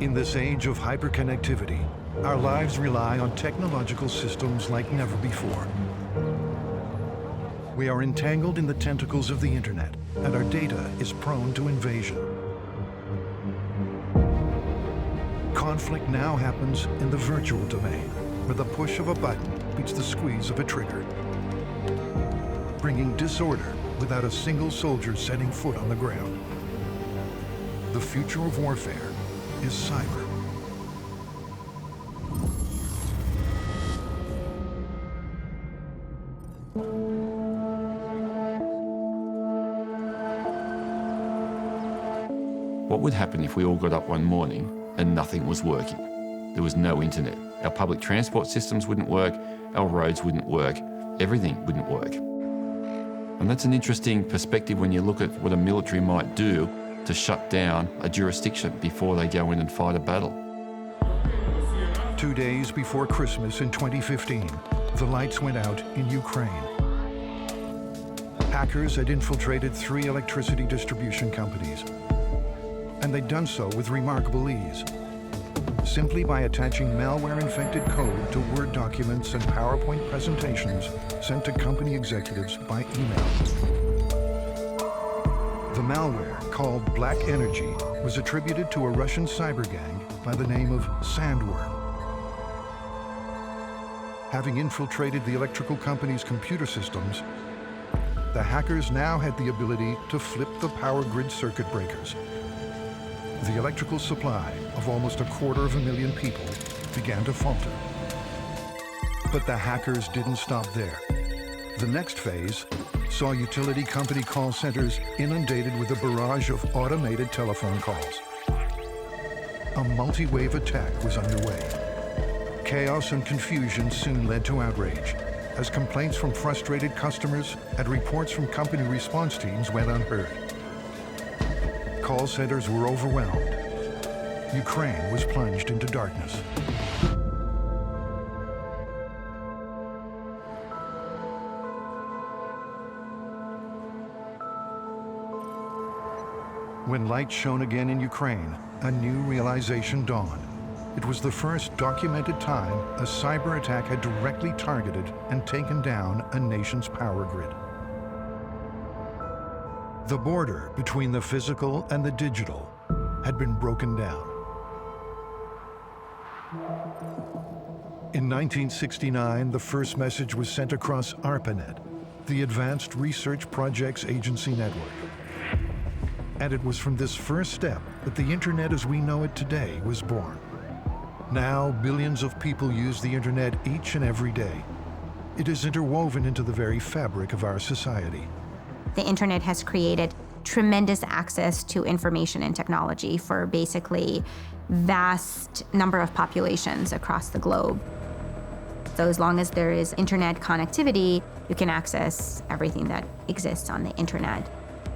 In this age of hyperconnectivity, our lives rely on technological systems like never before. We are entangled in the tentacles of the internet, and our data is prone to invasion. Conflict now happens in the virtual domain, where the push of a button beats the squeeze of a trigger, bringing disorder without a single soldier setting foot on the ground. The future of warfare is cyber. What would happen if we all got up one morning and nothing was working? There was no internet. Our public transport systems wouldn't work, our roads wouldn't work, everything wouldn't work. And that's an interesting perspective when you look at what a military might do to shut down a jurisdiction before they go in and fight a battle. 2 days before Christmas in 2015, the lights went out in Ukraine. Hackers had infiltrated 3 electricity distribution companies, and they'd done so with remarkable ease, simply by attaching malware-infected code to Word documents and PowerPoint presentations sent to company executives by email. The malware, called Black Energy, was attributed to a Russian cyber gang by the name of Sandworm. Having infiltrated the electrical company's computer systems, the hackers now had the ability to flip the power grid circuit breakers. The electrical supply of almost 250,000 people began to falter. But the hackers didn't stop there. The next phase saw utility company call centers inundated with a barrage of automated telephone calls. A multi-wave attack was underway. Chaos and confusion soon led to outrage, as complaints from frustrated customers and reports from company response teams went unheard. Call centers were overwhelmed. Ukraine was plunged into darkness. When light shone again in Ukraine, a new realization dawned. It was the first documented time a cyber attack had directly targeted and taken down a nation's power grid. The border between the physical and the digital had been broken down. In 1969, the first message was sent across ARPANET, the Advanced Research Projects Agency Network. And it was from this first step that the internet as we know it today was born. Now, billions of people use the internet each and every day. It is interwoven into the very fabric of our society. The internet has created tremendous access to information and technology for basically vast number of populations across the globe. So as long as there is internet connectivity, you can access everything that exists on the internet.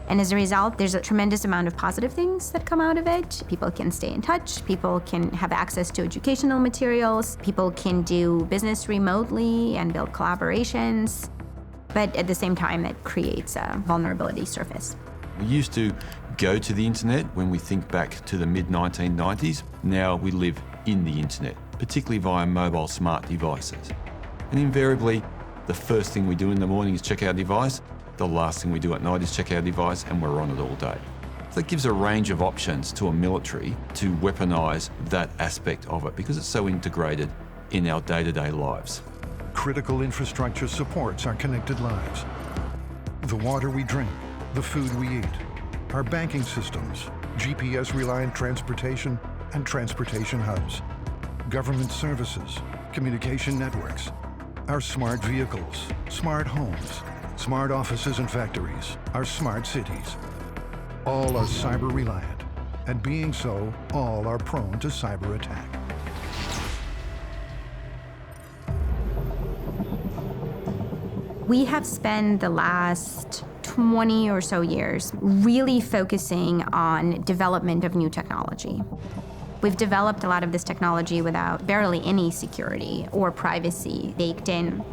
And as a result, there's a tremendous amount of positive things that come out of it. People can stay in touch, people can have access to educational materials, people can do business remotely and build collaborations. But at the same time, it creates a vulnerability surface. We used to go to the internet when we think back to the mid-1990s. Now we live in the internet, particularly via mobile smart devices. And invariably, the first thing we do in the morning is check our device. The last thing we do at night is check our device, and we're on it all day. So that gives a range of options to a military to weaponize that aspect of it because it's so integrated in our day-to-day lives. Critical infrastructure supports our connected lives. The water we drink, the food we eat, our banking systems, GPS-reliant transportation and transportation hubs, government services, communication networks, our smart vehicles, smart homes, smart offices and factories, our smart cities. All are cyber-reliant, and being so, all are prone to cyber attack. We have spent the last 20 or so years really focusing on development of new technology. We've developed a lot of this technology without barely any security or privacy baked in.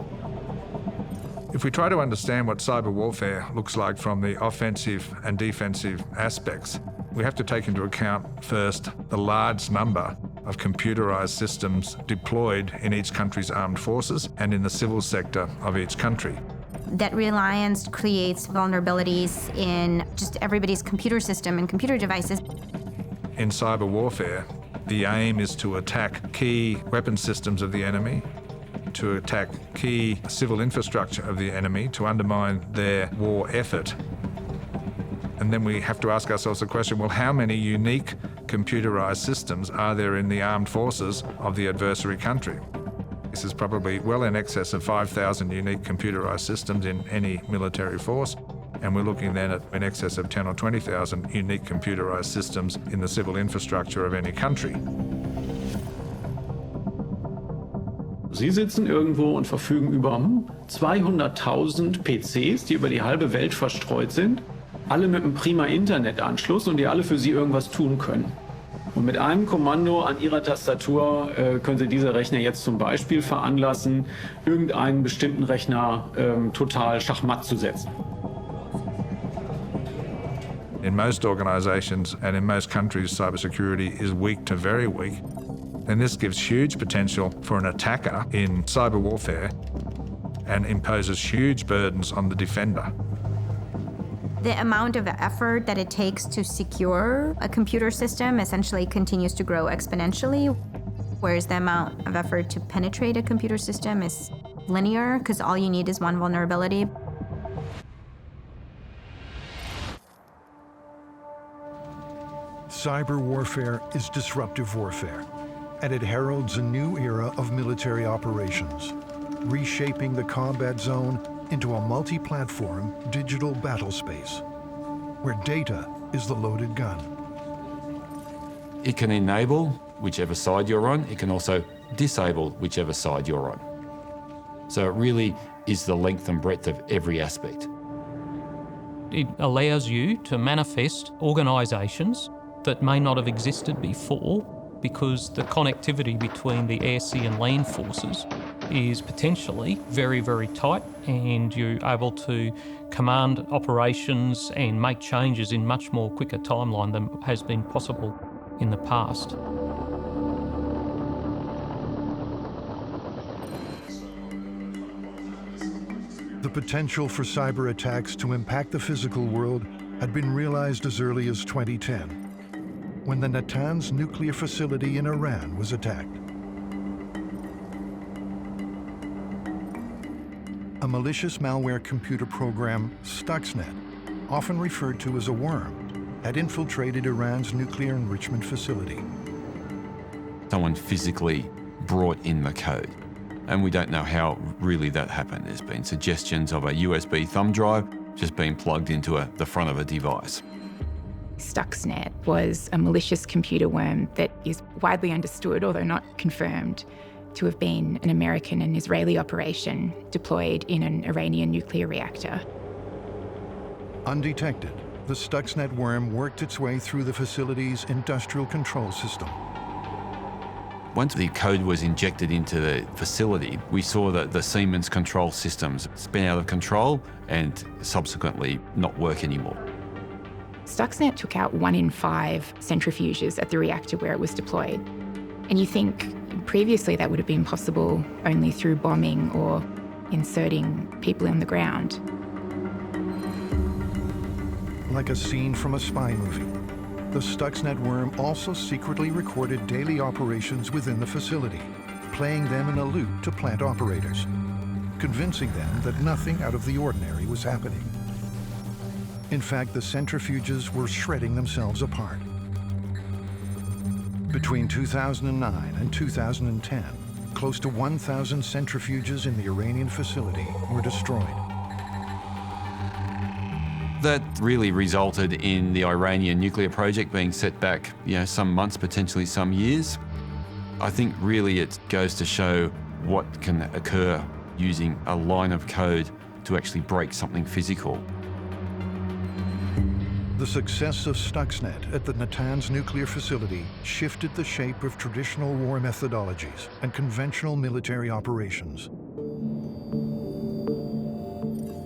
If we try to understand what cyber warfare looks like from the offensive and defensive aspects, We have to take into account first the large number of computerized systems deployed in each country's armed forces and in the civil sector of each country. That reliance creates vulnerabilities in just everybody's computer system and computer devices. In cyber warfare, the aim is to attack key weapon systems of the enemy, to attack key civil infrastructure of the enemy, to undermine their war effort. And then we have to ask ourselves the question, well, how many unique computerized systems are there in the armed forces of the adversary country? This is probably well in excess of 5,000 unique computerized systems in any military force. And we're looking then at in excess of 10 or 20,000 unique computerized systems in the civil infrastructure of any country. Sie sitzen irgendwo und verfügen über 200.000 PCs, die über die halbe Welt verstreut sind, alle mit einem prima Internetanschluss und die alle für Sie irgendwas tun können. Und mit einem Kommando an Ihrer Tastatur können Sie diese Rechner jetzt zum Beispiel veranlassen, irgendeinen bestimmten Rechner total schachmatt zu setzen. In most organizations and in most countries, cybersecurity is weak to very weak. And this gives huge potential for an attacker in cyber warfare and imposes huge burdens on the defender. The amount of effort that it takes to secure a computer system essentially continues to grow exponentially, whereas the amount of effort to penetrate a computer system is linear because all you need is one vulnerability. Cyber warfare is disruptive warfare, and it heralds a new era of military operations, reshaping the combat zone into a multi-platform digital battle space, where data is the loaded gun. It can enable whichever side you're on. It can also disable whichever side you're on. So it really is the length and breadth of every aspect. It allows you to manifest organisations that may not have existed before because the connectivity between the air, sea and land forces is potentially very, very tight, and you're able to command operations and make changes in much more quicker timeline than has been possible in the past. The potential for cyber attacks to impact the physical world had been realized as early as 2010, when the Natanz nuclear facility in Iran was attacked. A malicious malware computer program, Stuxnet, often referred to as a worm, had infiltrated Iran's nuclear enrichment facility. Someone physically brought in the code, and we don't know how really that happened. There's been suggestions of a USB thumb drive just being plugged into the front of a device. Stuxnet was a malicious computer worm that is widely understood, although not confirmed, to have been an American and Israeli operation deployed in an Iranian nuclear reactor. Undetected, the Stuxnet worm worked its way through the facility's industrial control system. Once the code was injected into the facility, we saw that the Siemens control systems spin out of control and subsequently not work anymore. Stuxnet took out 1 in 5 centrifuges at the reactor where it was deployed. And you think previously that would have been possible only through bombing or inserting people in the ground. Like a scene from a spy movie, the Stuxnet worm also secretly recorded daily operations within the facility, playing them in a loop to plant operators, convincing them that nothing out of the ordinary was happening. In fact, the centrifuges were shredding themselves apart. Between 2009 and 2010, close to 1,000 centrifuges in the Iranian facility were destroyed. That really resulted in the Iranian nuclear project being set back, some months, potentially some years. I think really it goes to show what can occur using a line of code to actually break something physical. The success of Stuxnet at the Natanz nuclear facility shifted the shape of traditional war methodologies and conventional military operations.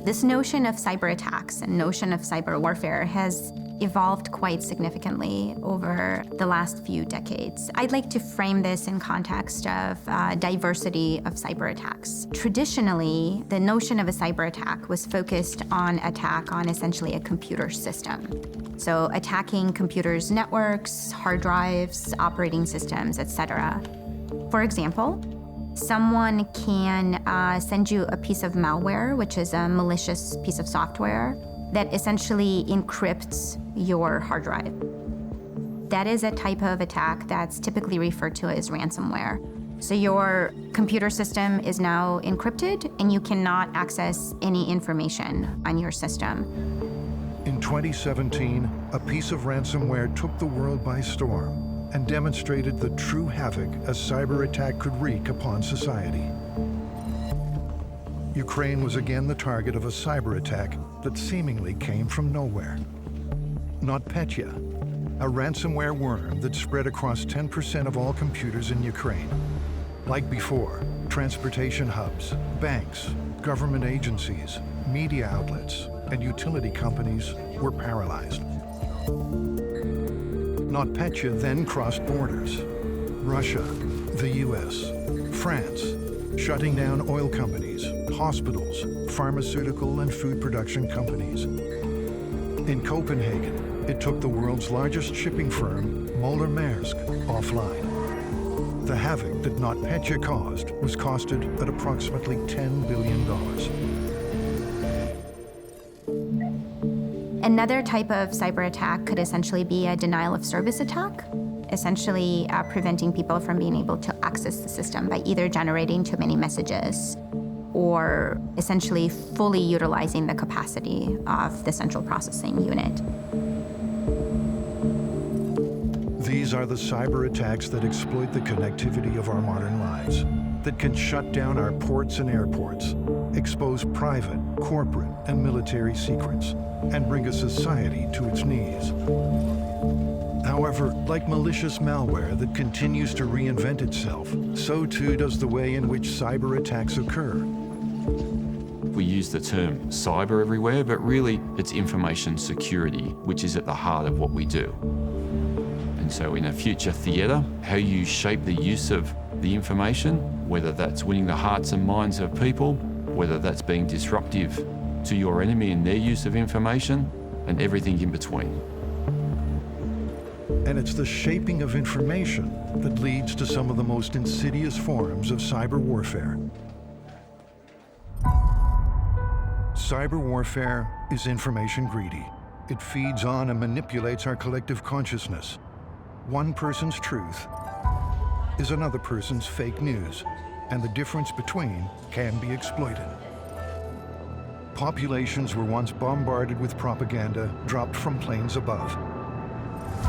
This notion of cyber attacks and notion of cyber warfare has evolved quite significantly over the last few decades. I'd like to frame this in context of diversity of cyber attacks. Traditionally, the notion of a cyber attack was focused on attack on essentially a computer system. So attacking computers' networks, hard drives, operating systems, etc. For example, someone can send you a piece of malware, which is a malicious piece of software that essentially encrypts your hard drive. That is a type of attack that's typically referred to as ransomware. So your computer system is now encrypted and you cannot access any information on your system. In 2017, a piece of ransomware took the world by storm and demonstrated the true havoc a cyber attack could wreak upon society. Ukraine was again the target of a cyber attack that seemingly came from nowhere. NotPetya, a ransomware worm that spread across 10% of all computers in Ukraine. Like before, transportation hubs, banks, government agencies, media outlets, and utility companies were paralyzed. NotPetya then crossed borders. Russia, the US, France, shutting down oil companies, hospitals, pharmaceutical and food production companies. In Copenhagen, it took the world's largest shipping firm, Maersk, offline. The havoc that NotPetya caused was costed at approximately $10 billion. Another type of cyber attack could essentially be a denial of service attack, essentially preventing people from being able to access the system by either generating too many messages or essentially fully utilizing the capacity of the central processing unit. These are the cyber attacks that exploit the connectivity of our modern lives, that can shut down our ports and airports, expose private, corporate, and military secrets, and bring a society to its knees. However, like malicious malware that continues to reinvent itself, so too does the way in which cyber attacks occur. We use the term cyber everywhere, but really it's information security, which is at the heart of what we do. And so in a future theatre, how you shape the use of the information, whether that's winning the hearts and minds of people, whether that's being disruptive to your enemy in their use of information, and everything in between. And it's the shaping of information that leads to some of the most insidious forms of cyber warfare. Cyber warfare is information greedy. It feeds on and manipulates our collective consciousness. One person's truth is another person's fake news, and the difference between can be exploited. Populations were once bombarded with propaganda dropped from planes above.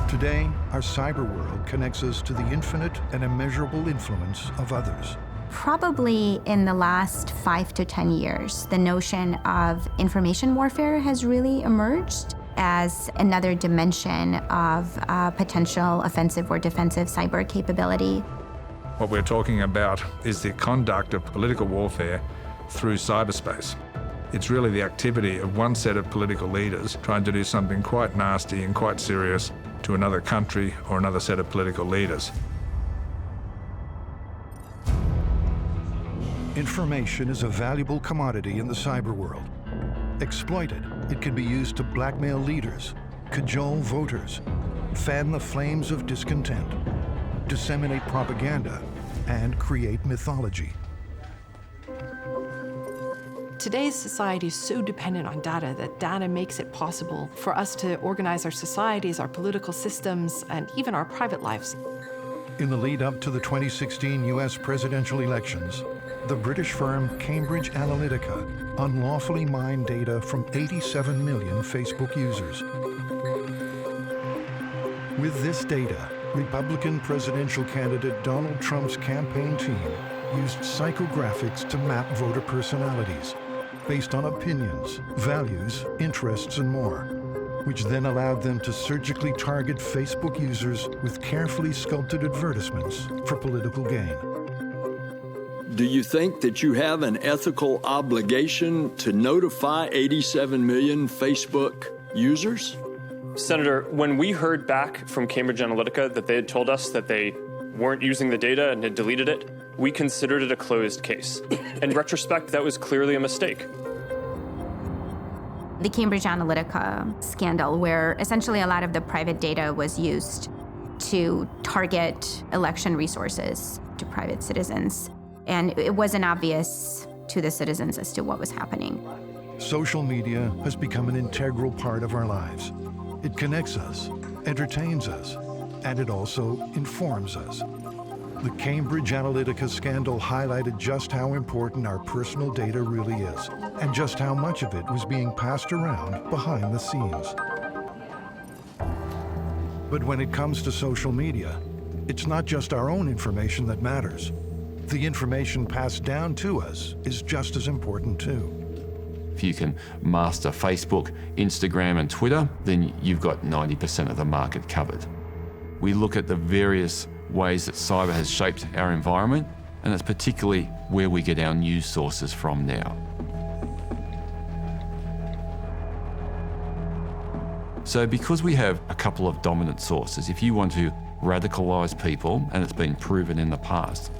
Today, our cyber world connects us to the infinite and immeasurable influence of others. Probably in the last 5 to 10 years, the notion of information warfare has really emerged as another dimension of potential offensive or defensive cyber capability. What we're talking about is the conduct of political warfare through cyberspace. It's really the activity of one set of political leaders trying to do something quite nasty and quite serious to another country or another set of political leaders. Information is a valuable commodity in the cyber world. Exploited, it can be used to blackmail leaders, cajole voters, fan the flames of discontent, disseminate propaganda, and create mythology. Today's society is so dependent on data that data makes it possible for us to organize our societies, our political systems, and even our private lives. In the lead up to the 2016 US presidential elections, the British firm Cambridge Analytica unlawfully mined data from 87 million Facebook users. With this data, Republican presidential candidate Donald Trump's campaign team used psychographics to map voter personalities based on opinions, values, interests, and more, which then allowed them to surgically target Facebook users with carefully sculpted advertisements for political gain. Do you think that you have an ethical obligation to notify 87 million Facebook users? Senator, when we heard back from Cambridge Analytica that they had told us that they weren't using the data and had deleted it, we considered it a closed case. In retrospect, that was clearly a mistake. The Cambridge Analytica scandal, where essentially a lot of the private data was used to target election resources to private citizens. And it wasn't obvious to the citizens as to what was happening. Social media has become an integral part of our lives. It connects us, entertains us, and it also informs us. The Cambridge Analytica scandal highlighted just how important our personal data really is, and just how much of it was being passed around behind the scenes. But when it comes to social media, it's not just our own information that matters. The information passed down to us is just as important too. If you can master Facebook, Instagram, and Twitter, then you've got 90% of the market covered. We look at the various ways that cyber has shaped our environment, and it's particularly where we get our news sources from now. So because we have a couple of dominant sources, if you want to radicalise people, and it's been proven in the past,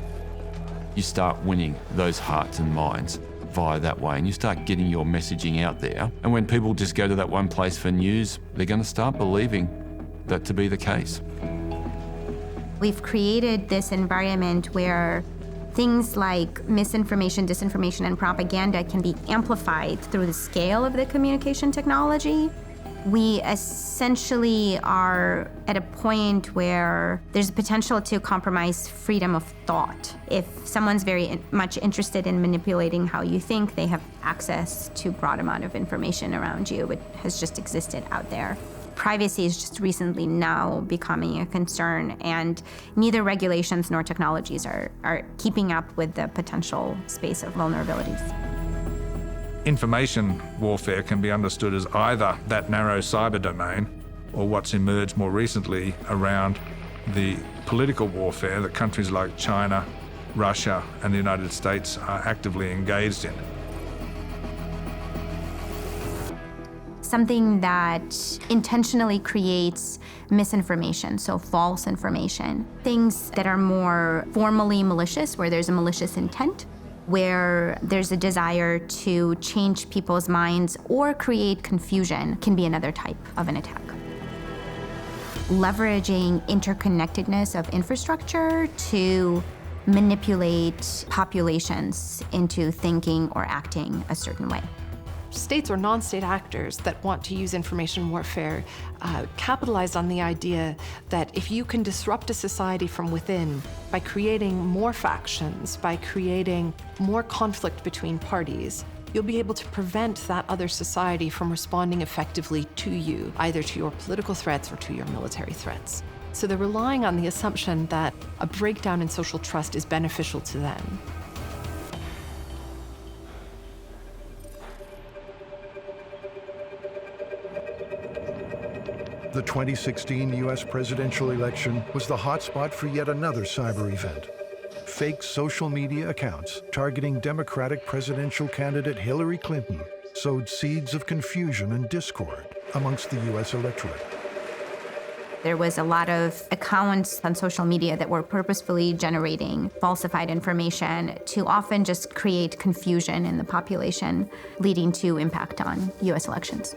you start winning those hearts and minds via that way, and you start getting your messaging out there. And when people just go to that one place for news, they're going to start believing that to be the case. We've created this environment where things like misinformation, disinformation, and propaganda can be amplified through the scale of the communication technology. We essentially are at a point where there's a potential to compromise freedom of thought. If someone's very much interested in manipulating how you think, they have access to a broad amount of information around you. It has just existed out there. Privacy is just recently now becoming a concern, and neither regulations nor technologies are keeping up with the potential space of vulnerabilities. Information warfare can be understood as either that narrow cyber domain or what's emerged more recently around the political warfare that countries like China, Russia, and the United States are actively engaged in. Something that intentionally creates misinformation, so false information. Things that are more formally malicious, where there's a malicious intent, where there's a desire to change people's minds or create confusion, can be another type of an attack. Leveraging interconnectedness of infrastructure to manipulate populations into thinking or acting a certain way. States or non-state actors that want to use information warfare capitalize on the idea that if you can disrupt a society from within by creating more factions, by creating more conflict between parties, you'll be able to prevent that other society from responding effectively to you, either to your political threats or to your military threats. So they're relying on the assumption that a breakdown in social trust is beneficial to them. The 2016 U.S. presidential election was the hotspot for yet another cyber event. Fake social media accounts targeting Democratic presidential candidate Hillary Clinton sowed seeds of confusion and discord amongst the U.S. electorate. There was a lot of accounts on social media that were purposefully generating falsified information to often just create confusion in the population, leading to impact on U.S. elections.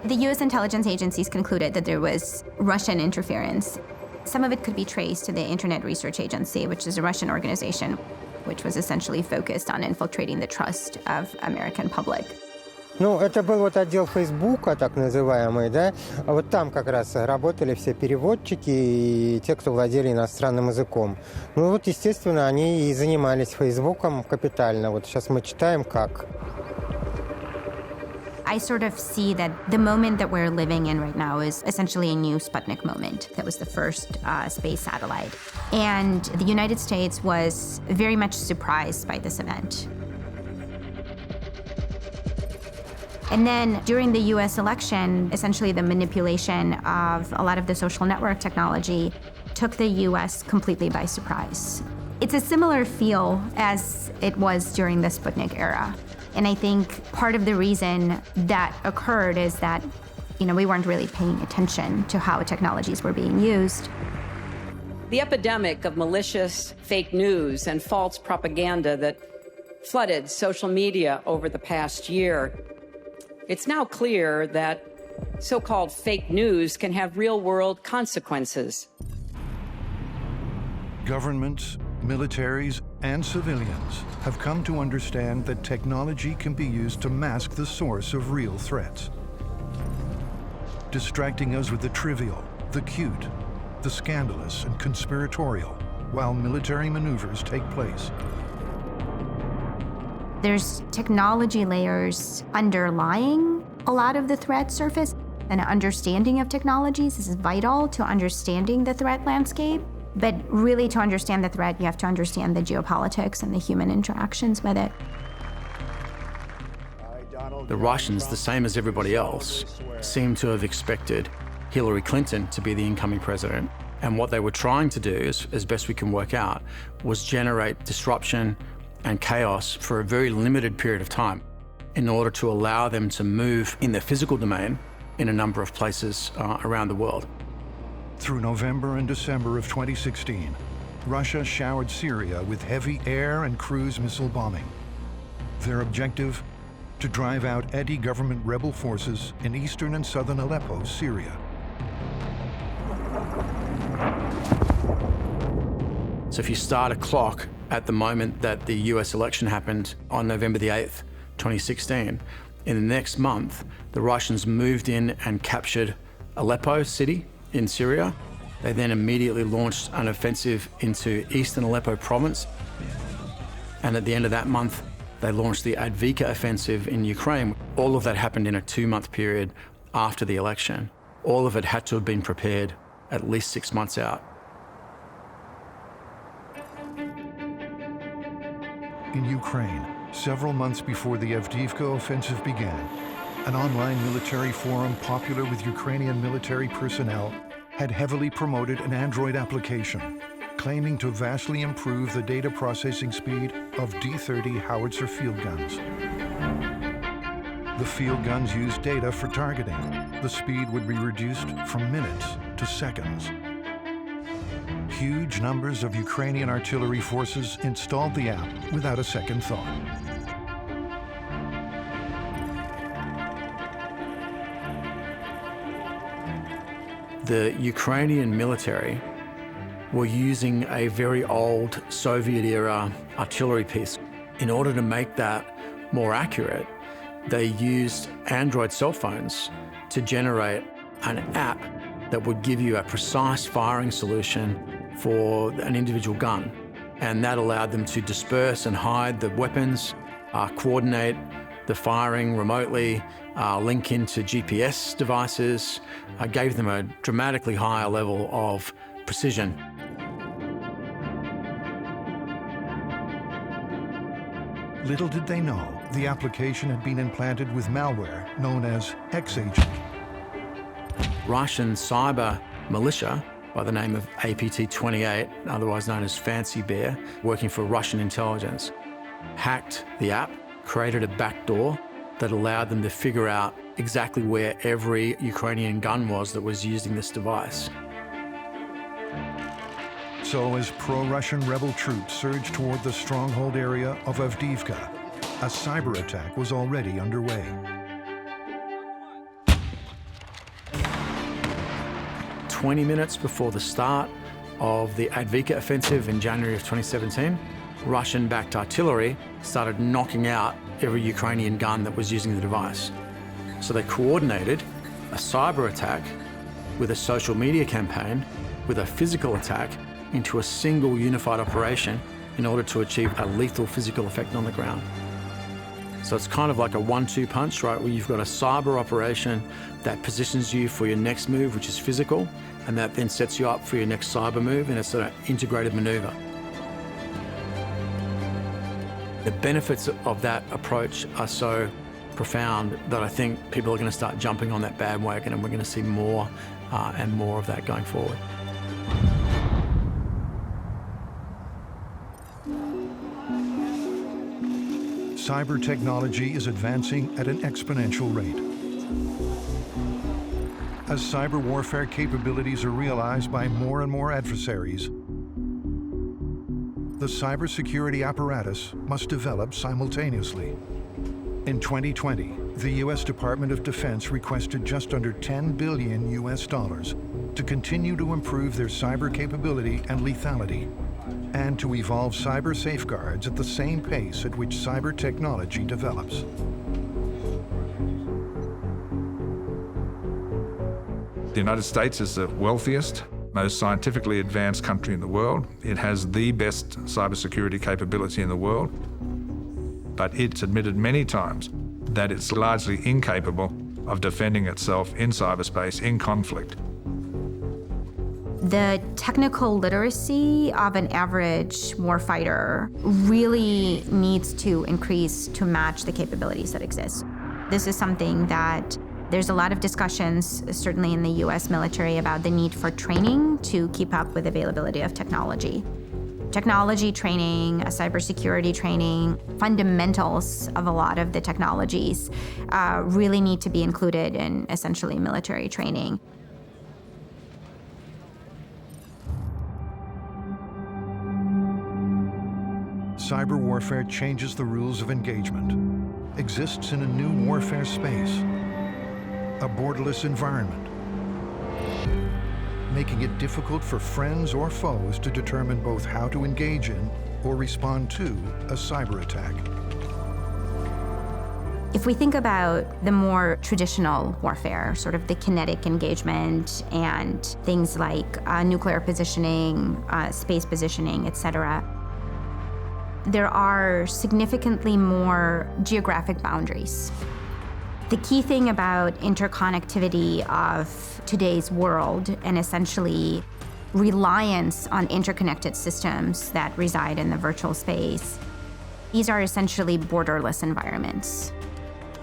The U.S. intelligence agencies concluded that there was Russian interference. Some of it could be traced to the Internet Research Agency, which is a Russian organization, which was essentially focused on infiltrating the trust of American public. Ну, это был вот отдел Фейсбука, так называемый, да. Вот там как раз работали все переводчики и те, кто владели иностранным языком. Ну вот, естественно, они и занимались Фейсбуком капитально. Вот сейчас мы читаем как. I sort of see that the moment that we're living in right now is essentially a new Sputnik moment. That was the first space satellite. And the United States was very much surprised by this event. And then during the US election, essentially the manipulation of a lot of the social network technology took the US completely by surprise. It's a similar feel as it was during the Sputnik era. And I think part of the reason that occurred is that, we weren't really paying attention to how technologies were being used. The epidemic of malicious fake news and false propaganda that flooded social media over the past year, it's now clear that so-called fake news can have real-world consequences. Governments, militaries, and civilians have come to understand that technology can be used to mask the source of real threats, distracting us with the trivial, the cute, the scandalous, and conspiratorial, while military maneuvers take place. There's technology layers underlying a lot of the threat surface. An understanding of technologies is vital to understanding the threat landscape. But really, to understand the threat, you have to understand the geopolitics and the human interactions with it. The Russians, the same as everybody else, seem to have expected Hillary Clinton to be the incoming president. And what they were trying to do, as best we can work out, was generate disruption and chaos for a very limited period of time in order to allow them to move in the physical domain in a number of places around the world. Through November and December of 2016, Russia showered Syria with heavy air and cruise missile bombing. Their objective? To drive out anti-government rebel forces in eastern and southern Aleppo, Syria. So if you start a clock at the moment that the US election happened on November the 8th, 2016, in the next month, the Russians moved in and captured Aleppo city in Syria. They then immediately launched an offensive into eastern Aleppo province. And at the end of that month, they launched the Advika offensive in Ukraine. All of that happened in a 2-month period after the election. All of it had to have been prepared at least 6 months out. In Ukraine, several months before the Avdiivka offensive began, an online military forum popular with Ukrainian military personnel had heavily promoted an Android application, claiming to vastly improve the data processing speed of D-30 howitzer field guns. The field guns used data for targeting. The speed would be reduced from minutes to seconds. Huge numbers of Ukrainian artillery forces installed the app without a second thought. The Ukrainian military were using a very old Soviet-era artillery piece. In order to make that more accurate, they used Android cell phones to generate an app that would give you a precise firing solution for an individual gun. And that allowed them to disperse and hide the weapons, coordinate the firing remotely, link into GPS devices, gave them a dramatically higher level of precision. Little did they know, the application had been implanted with malware known as X-Agent. Russian cyber militia, by the name of APT-28, otherwise known as Fancy Bear, working for Russian intelligence, hacked the app, created a backdoor that allowed them to figure out exactly where every Ukrainian gun was that was using this device. So as pro-Russian rebel troops surged toward the stronghold area of Avdiivka, a cyber attack was already underway. "20 minutes before the start of the Advika offensive in January of 2017, Russian-backed artillery started knocking out every Ukrainian gun that was using the device. So they coordinated a cyber attack with a social media campaign, with a physical attack, into a single unified operation in order to achieve a lethal physical effect on the ground. So it's kind of like a 1-2 punch, right, where you've got a cyber operation that positions you for your next move, which is physical, and that then sets you up for your next cyber move in a sort of integrated maneuver. The benefits of that approach are so profound that I think people are going to start jumping on that bandwagon, and we're going to see more and more of that going forward. cyber technology is advancing at an exponential rate. As cyber warfare capabilities are realized by more and more adversaries, the cybersecurity apparatus must develop simultaneously. In 2020, the U.S. Department of Defense requested just under $10 billion to continue to improve their cyber capability and lethality, and to evolve cyber safeguards at the same pace at which cyber technology develops. The United States is the wealthiest, most scientifically advanced country in the world. It has the best cybersecurity capability in the world, but it's admitted many times that it's largely incapable of defending itself in cyberspace, in conflict. The technical literacy of an average warfighter really needs to increase to match the capabilities that exist. This is something that there's a lot of discussions, certainly in the US military, about the need for training to keep up with availability of technology. Technology training, cybersecurity training, fundamentals of a lot of the technologies really need to be included in essentially military training. Cyber warfare changes the rules of engagement, exists in a new warfare space, a borderless environment, making it difficult for friends or foes to determine both how to engage in or respond to a cyber attack. If we think about the more traditional warfare, sort of the kinetic engagement and things like nuclear positioning, space positioning, etc., there are significantly more geographic boundaries. The key thing about interconnectivity of today's world, and essentially reliance on interconnected systems that reside in the virtual space, these are essentially borderless environments.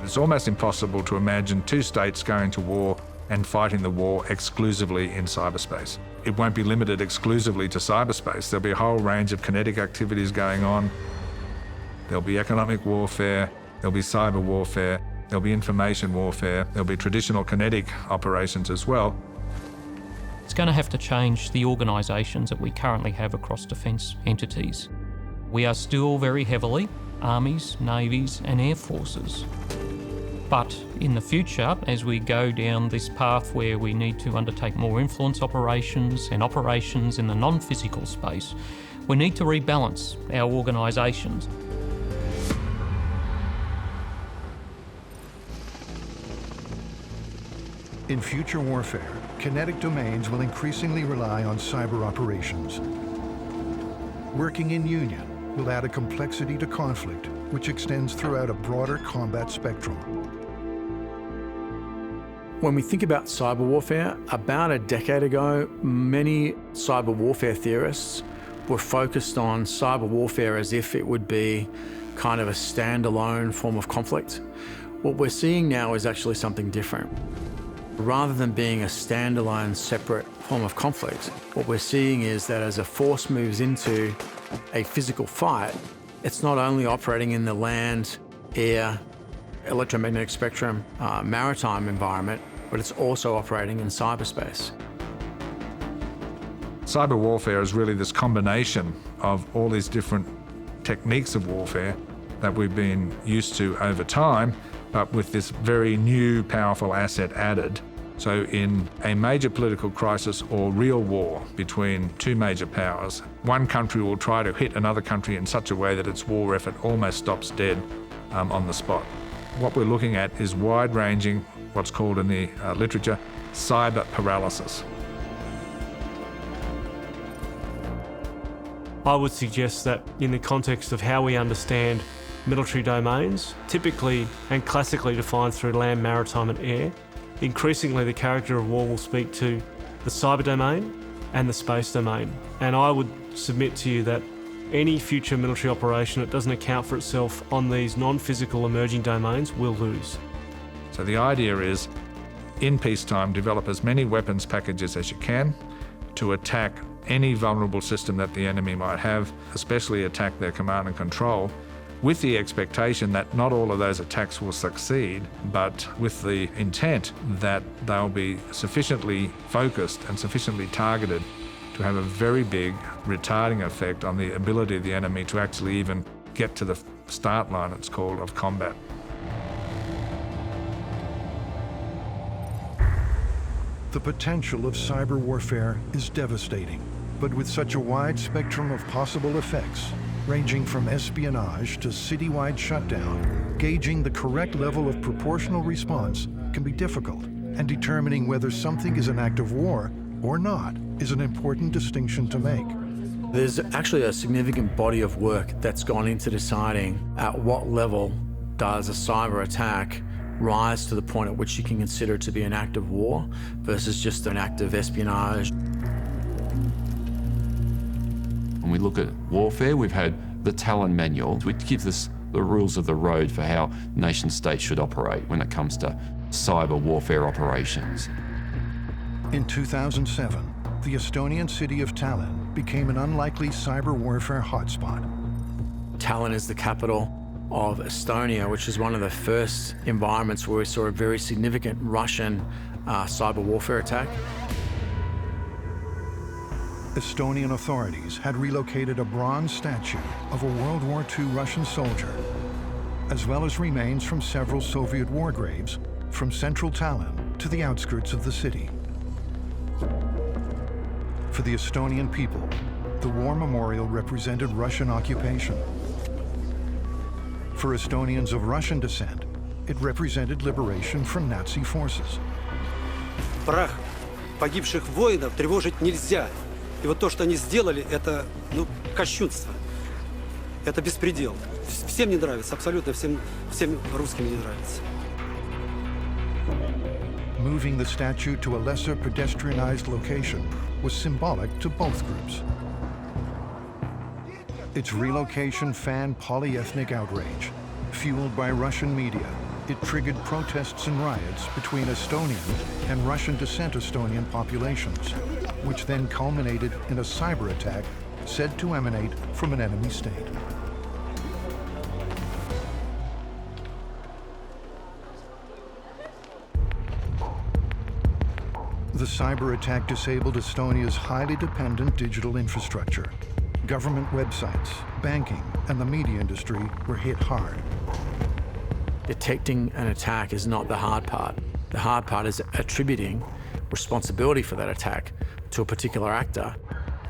It's almost impossible to imagine two states going to war and fighting the war exclusively in cyberspace. It won't be limited exclusively to cyberspace. There'll be a whole range of kinetic activities going on. There'll be economic warfare, there'll be cyber warfare, there'll be information warfare, there'll be traditional kinetic operations as well. It's going to have to change the organisations that we currently have across defence entities. We are still very heavily armies, navies and air forces. But in the future, as we go down this path where we need to undertake more influence operations and operations in the non-physical space, we need to rebalance our organisations. In future warfare, kinetic domains will increasingly rely on cyber operations. Working in union will add a complexity to conflict which extends throughout a broader combat spectrum. When we think about cyber warfare, about a decade ago, many cyber warfare theorists were focused on cyber warfare as if it would be kind of a standalone form of conflict. What we're seeing now is actually something different. Rather than being a standalone, separate form of conflict, what we're seeing is that as a force moves into a physical fight, it's not only operating in the land, air, electromagnetic spectrum, maritime environment, but it's also operating in cyberspace. Cyber warfare is really this combination of all these different techniques of warfare that we've been used to over time, but with this very new, powerful asset added. So in a major political crisis or real war between two major powers, one country will try to hit another country in such a way that its war effort almost stops dead on the spot. What we're looking at is wide-ranging, what's called in the literature, cyber paralysis. I would suggest that in the context of how we understand military domains, typically and classically defined through land, maritime and air, increasingly the character of war will speak to the cyber domain and the space domain. And I would submit to you that any future military operation that doesn't account for itself on these non-physical emerging domains will lose. So the idea is, in peacetime, develop as many weapons packages as you can to attack any vulnerable system that the enemy might have, especially attack their command and control, with the expectation that not all of those attacks will succeed, but with the intent that they'll be sufficiently focused and sufficiently targeted to have a very big retarding effect on the ability of the enemy to actually even get to the start line, it's called, of combat. The potential of cyber warfare is devastating, but with such a wide spectrum of possible effects, ranging from espionage to citywide shutdown, gauging the correct level of proportional response can be difficult, and determining whether something is an act of war or not is an important distinction to make. There's actually a significant body of work that's gone into deciding at what level does a cyber attack rise to the point at which you can consider it to be an act of war versus just an act of espionage. When we look at warfare, we've had the Talon Manual, which gives us the rules of the road for how nation states should operate when it comes to cyber warfare operations. In 2007, the Estonian city of Tallinn became an unlikely cyber warfare hotspot. Tallinn is the capital of Estonia, which is one of the first environments where we saw a very significant Russian cyber warfare attack. Estonian authorities had relocated a bronze statue of a World War II Russian soldier, as well as remains from several Soviet war graves, from central Tallinn to the outskirts of the city. For the Estonian people, the war memorial represented Russian occupation. For Estonians of Russian descent, it represented liberation from Nazi forces. Прах погибших воинов тревожить нельзя. И вот то, что они сделали, это, кощунство. Это беспредел. Всем не нравится, абсолютно всем русским не нравится. Moving the statue to a lesser pedestrianized location was symbolic to both groups. Its relocation fanned polyethnic outrage. Fueled by Russian media, it triggered protests and riots between Estonian and Russian descent Estonian populations, which then culminated in a cyber attack said to emanate from an enemy state. The cyber attack disabled Estonia's highly dependent digital infrastructure. Government websites, banking, and the media industry were hit hard. Detecting an attack is not the hard part. The hard part is attributing responsibility for that attack to a particular actor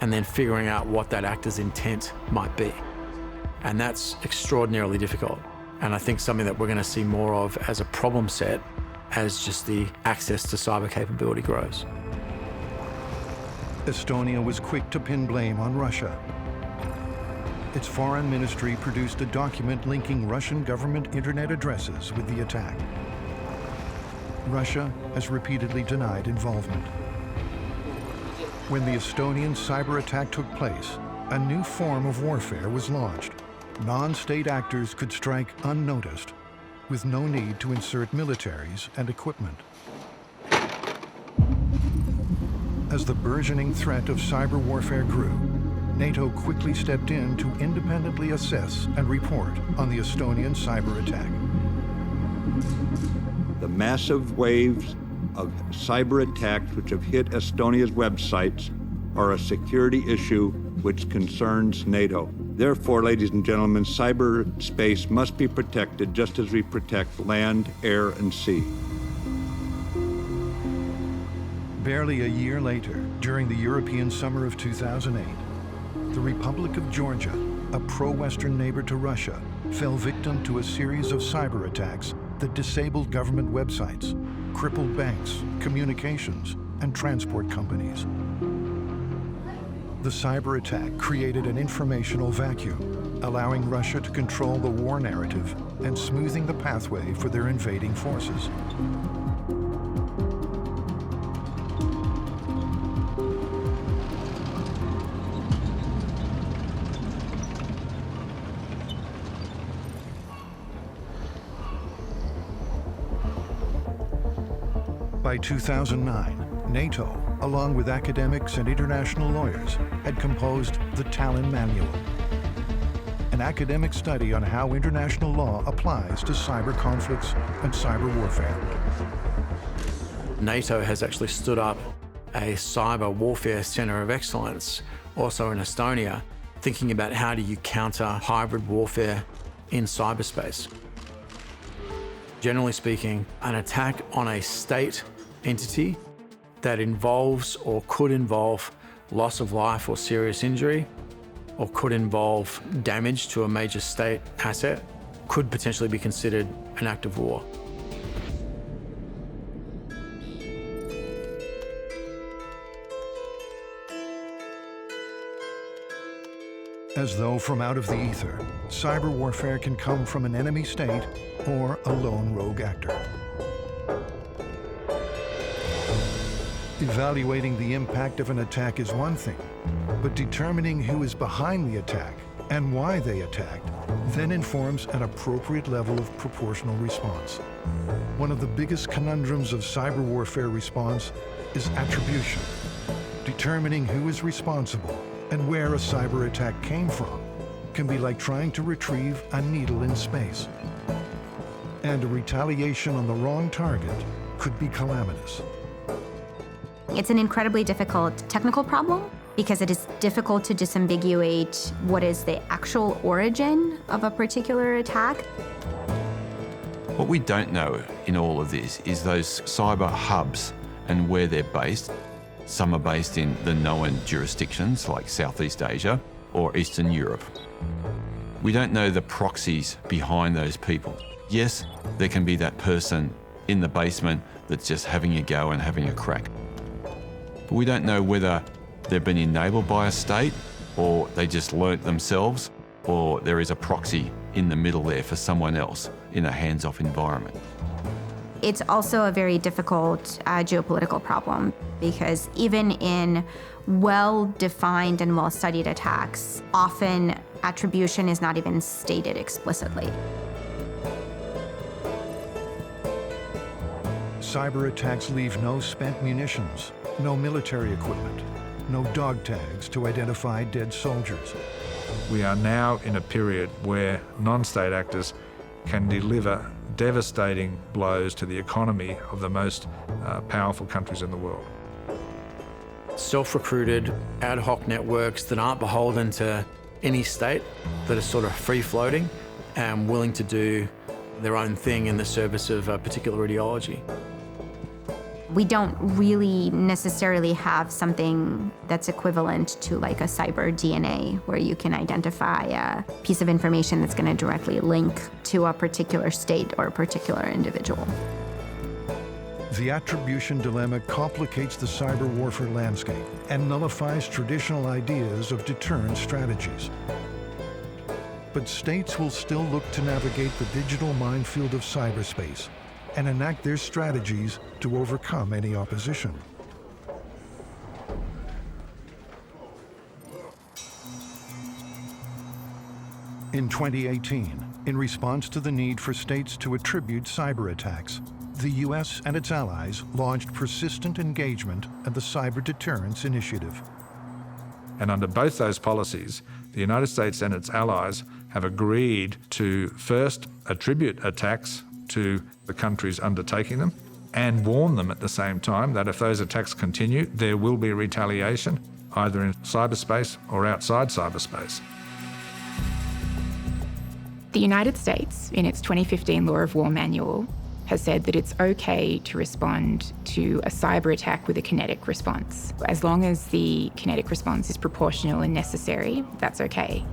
and then figuring out what that actor's intent might be. And that's extraordinarily difficult. And I think something that we're going to see more of as a problem set as just the access to cyber capability grows. Estonia was quick to pin blame on Russia. Its foreign ministry produced a document linking Russian government internet addresses with the attack. Russia has repeatedly denied involvement. When the Estonian cyber attack took place, a new form of warfare was launched. Non-state actors could strike unnoticed, with no need to insert militaries and equipment. As the burgeoning threat of cyber warfare grew, NATO quickly stepped in to independently assess and report on the Estonian cyber attack. The massive waves of cyber attacks which have hit Estonia's websites are a security issue which concerns NATO. Therefore, ladies and gentlemen, cyberspace must be protected just as we protect land, air, and sea. Barely a year later, during the European summer of 2008, the Republic of Georgia, a pro-Western neighbor to Russia, fell victim to a series of cyber attacks that disabled government websites, crippled banks, communications, and transport companies. The cyber attack created an informational vacuum, allowing Russia to control the war narrative and smoothing the pathway for their invading forces. By 2009, NATO, along with academics and international lawyers, had composed the Tallinn Manual. an academic study on how international law applies to cyber conflicts and cyber warfare. NATO has actually stood up a cyber warfare centre of excellence, also in Estonia, thinking about how do you counter hybrid warfare in cyberspace. Generally speaking, an attack on a state entity that involves or could involve loss of life or serious injury, or could involve damage to a major state asset, could potentially be considered an act of war. As though from out of the ether, cyber warfare can come from an enemy state or a lone rogue actor. Evaluating the impact of an attack is one thing, but determining who is behind the attack and why they attacked then informs an appropriate level of proportional response. One of the biggest conundrums of cyber warfare response is attribution. Determining who is responsible and where a cyber attack came from can be like trying to retrieve a needle in space. And a retaliation on the wrong target could be calamitous. It's an incredibly difficult technical problem because it is difficult to disambiguate what is the actual origin of a particular attack. What we don't know in all of this is those cyber hubs and where they're based. Some are based in the known jurisdictions like Southeast Asia or Eastern Europe. We don't know the proxies behind those people. Yes, there can be that person in the basement that's just having a go and having a crack. But we don't know whether they've been enabled by a state or they just learnt themselves, or there is a proxy in the middle there for someone else in a hands-off environment. It's also a very difficult geopolitical problem because even in well-defined and well-studied attacks, often attribution is not even stated explicitly. Cyber attacks leave no spent munitions, no military equipment, no dog tags to identify dead soldiers. We are now in a period where non-state actors can deliver devastating blows to the economy of the most powerful countries in the world. Self-recruited ad hoc networks that aren't beholden to any state, that are sort of free-floating and willing to do their own thing in the service of a particular ideology. We don't really necessarily have something that's equivalent to like a cyber DNA, where you can identify a piece of information that's going to directly link to a particular state or a particular individual. The attribution dilemma complicates the cyber warfare landscape and nullifies traditional ideas of deterrence strategies. But states will still look to navigate the digital minefield of cyberspace and enact their strategies to overcome any opposition. In 2018, in response to the need for states to attribute cyber attacks, the US and its allies launched persistent engagement and the Cyber Deterrence Initiative. And under both those policies, the United States and its allies have agreed to first attribute attacks to the countries undertaking them and warn them at the same time that if those attacks continue, there will be retaliation, either in cyberspace or outside cyberspace. The United States, in its 2015 Law of War manual, has said that it's okay to respond to a cyber attack with a kinetic response. As long as the kinetic response is proportional and necessary, that's okay.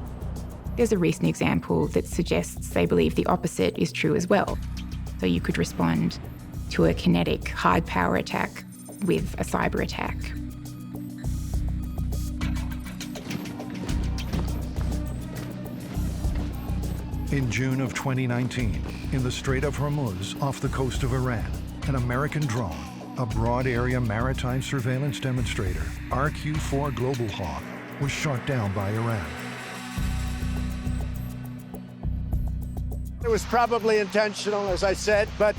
There's a recent example that suggests they believe the opposite is true as well. So you could respond to a kinetic hard power attack with a cyber attack. In June of 2019, in the Strait of Hormuz off the coast of Iran, an American drone, a broad area maritime surveillance demonstrator, RQ-4 Global Hawk, was shot down by Iran. It was probably intentional, as I said, but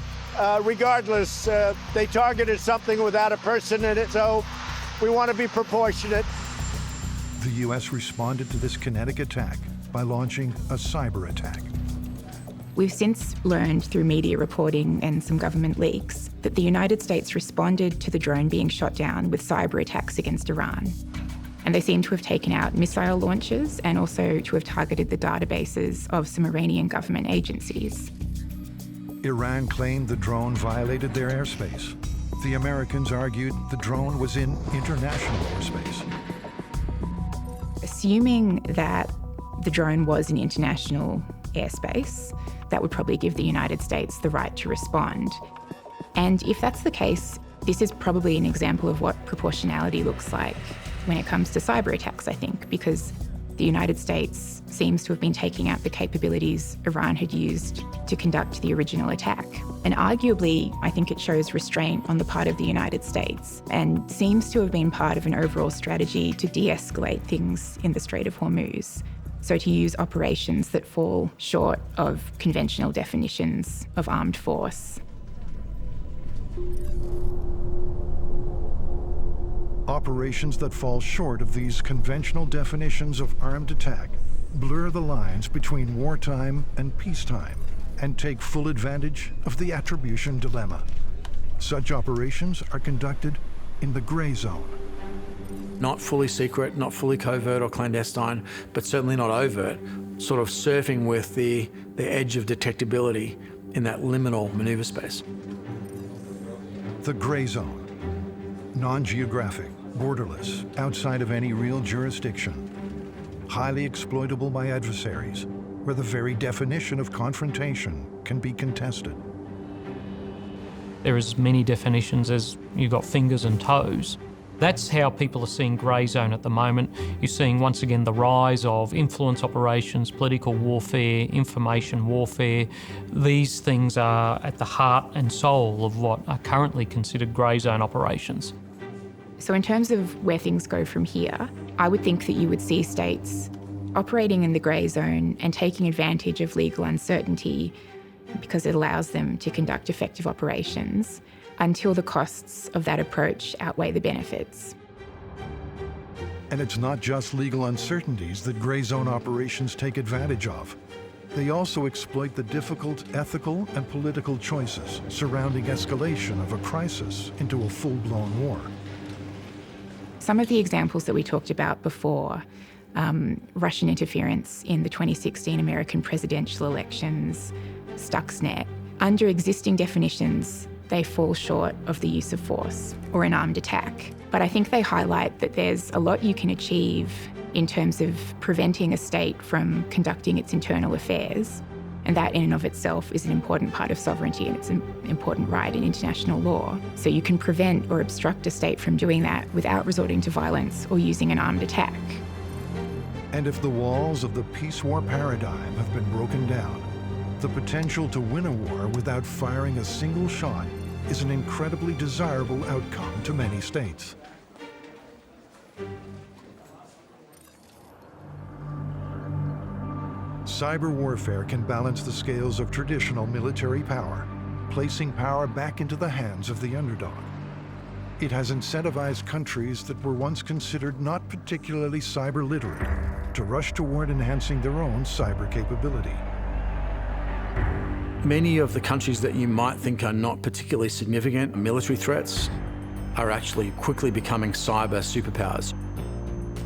regardless, they targeted something without a person in it, so we want to be proportionate. The U.S. responded to this kinetic attack by launching a cyber attack. We've since learned through media reporting and some government leaks that the United States responded to the drone being shot down with cyber attacks against Iran. And they seem to have taken out missile launchers and also to have targeted the databases of some Iranian government agencies. Iran claimed the drone violated their airspace. The Americans argued the drone was in international airspace. Assuming that the drone was in international airspace, that would probably give the United States the right to respond. And if that's the case, this is probably an example of what proportionality looks like when it comes to cyber attacks, I think, because the United States seems to have been taking out the capabilities Iran had used to conduct the original attack. And arguably, I think it shows restraint on the part of the United States and seems to have been part of an overall strategy to de-escalate things in the Strait of Hormuz. So to use operations that fall short of conventional definitions of armed force. Operations that fall short of these conventional definitions of armed attack blur the lines between wartime and peacetime and take full advantage of the attribution dilemma. Such operations are conducted in the gray zone. Not fully secret, not fully covert or clandestine, but certainly not overt, sort of surfing with the edge of detectability in that liminal maneuver space. The gray zone, non-geographic, borderless, outside of any real jurisdiction, highly exploitable by adversaries, where the very definition of confrontation can be contested. There are as many definitions as you've got fingers and toes. That's how people are seeing grey zone at the moment. You're seeing once again the rise of influence operations, political warfare, information warfare. These things are at the heart and soul of what are currently considered grey zone operations. So in terms of where things go from here, I would think that you would see states operating in the grey zone and taking advantage of legal uncertainty because it allows them to conduct effective operations until the costs of that approach outweigh the benefits. And it's not just legal uncertainties that gray zone operations take advantage of. They also exploit the difficult ethical and political choices surrounding escalation of a crisis into a full-blown war. Some of the examples that we talked about before, Russian interference in the 2016 American presidential elections, Stuxnet, under existing definitions, they fall short of the use of force or an armed attack. But I think they highlight that there's a lot you can achieve in terms of preventing a state from conducting its internal affairs. And that in and of itself is an important part of sovereignty and it's an important right in international law. So you can prevent or obstruct a state from doing that without resorting to violence or using an armed attack. And if the walls of the peace war paradigm have been broken down, the potential to win a war without firing a single shot is an incredibly desirable outcome to many states. Cyber warfare can balance the scales of traditional military power, placing power back into the hands of the underdog. It has incentivized countries that were once considered not particularly cyber literate to rush toward enhancing their own cyber capability. Many of the countries that you might think are not particularly significant military threats are actually quickly becoming cyber superpowers.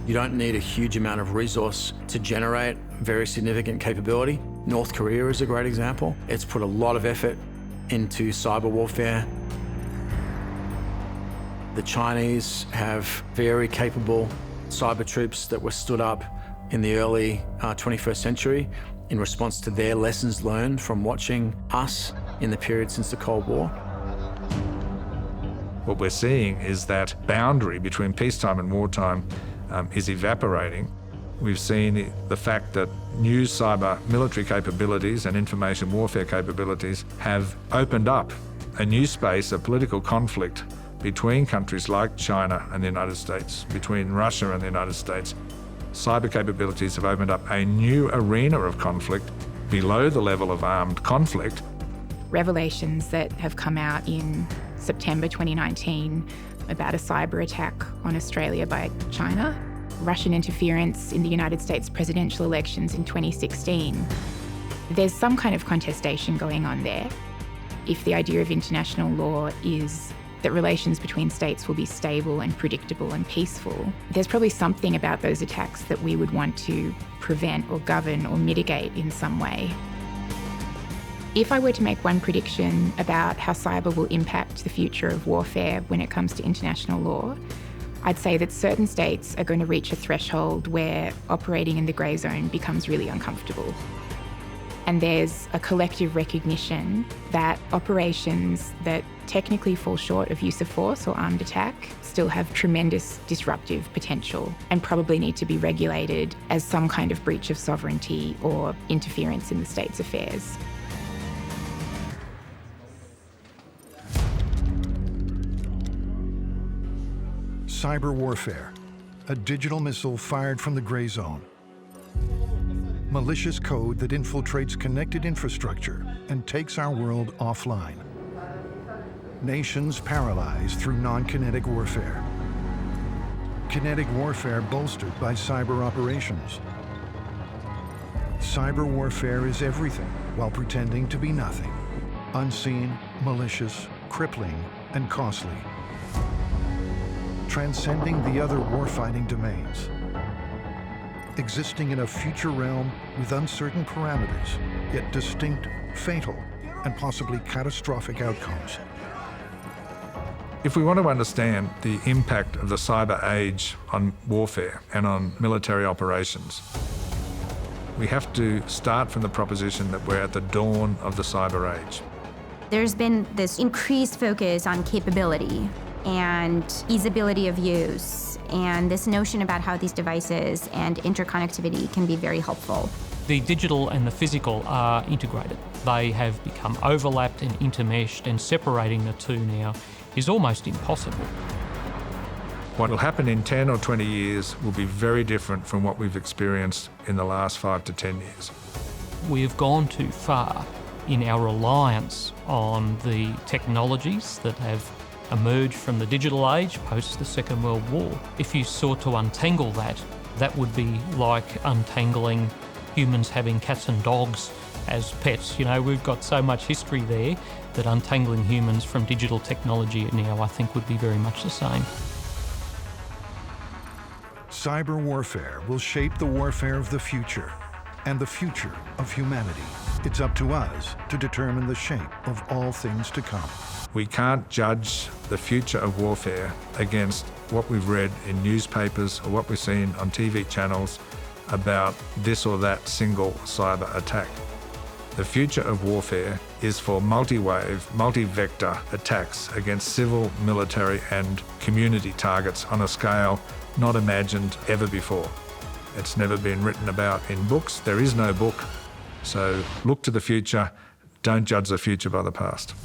You don't need a huge amount of resource to generate very significant capability. North Korea is a great example. It's put a lot of effort into cyber warfare. The Chinese have very capable cyber troops that were stood up in the early 21st century in response to their lessons learned from watching us in the period since the Cold War. What we're seeing is that boundary between peacetime and wartime is evaporating. We've seen the fact that new cyber military capabilities and information warfare capabilities have opened up a new space of political conflict between countries like China and the United States, between Russia and the United States. Cyber capabilities have opened up a new arena of conflict below the level of armed conflict. Revelations that have come out in September 2019 about a cyber attack on Australia by China Russian interference in the United States presidential elections in 2016. There's some kind of contestation going on there. If the idea of international law is that relations between states will be stable and predictable and peaceful, there's probably something about those attacks that we would want to prevent or govern or mitigate in some way. If I were to make one prediction about how cyber will impact the future of warfare when it comes to international law, I'd say that certain states are going to reach a threshold where operating in the grey zone becomes really uncomfortable. And there's a collective recognition that operations that technically fall short of use of force or armed attack still have tremendous disruptive potential and probably need to be regulated as some kind of breach of sovereignty or interference in the state's affairs. Cyber warfare, a digital missile fired from the gray zone. Malicious code that infiltrates connected infrastructure and takes our world offline. Nations paralyzed through non-kinetic warfare. Kinetic warfare bolstered by cyber operations. Cyber warfare is everything while pretending to be nothing. Unseen, malicious, crippling, and costly. Transcending the other warfighting domains. Existing in a future realm with uncertain parameters, yet distinct, fatal, and possibly catastrophic outcomes. If we want to understand the impact of the cyber age on warfare and on military operations, we have to start from the proposition that we're at the dawn of the cyber age. There's been this increased focus on capability and easeability of use, and this notion about how these devices and interconnectivity can be very helpful. The digital and the physical are integrated. They have become overlapped and intermeshed, and separating the two now is almost impossible. What will happen in 10 or 20 years will be very different from what we've experienced in the last 5 to 10 years. We have gone too far in our reliance on the technologies that have emerged from the digital age post the Second World War. If you sought to untangle that, that would be like untangling humans having cats and dogs as pets. You know, we've got so much history there that untangling humans from digital technology now, I think, would be very much the same. Cyber warfare will shape the warfare of the future and the future of humanity. It's up to us to determine the shape of all things to come. We can't judge the future of warfare against what we've read in newspapers or what we've seen on TV channels about this or that single cyber attack. The future of warfare is for multi-wave, multi-vector attacks against civil, military and community targets on a scale not imagined ever before. It's never been written about in books. There is no book. So look to the future. Don't judge the future by the past.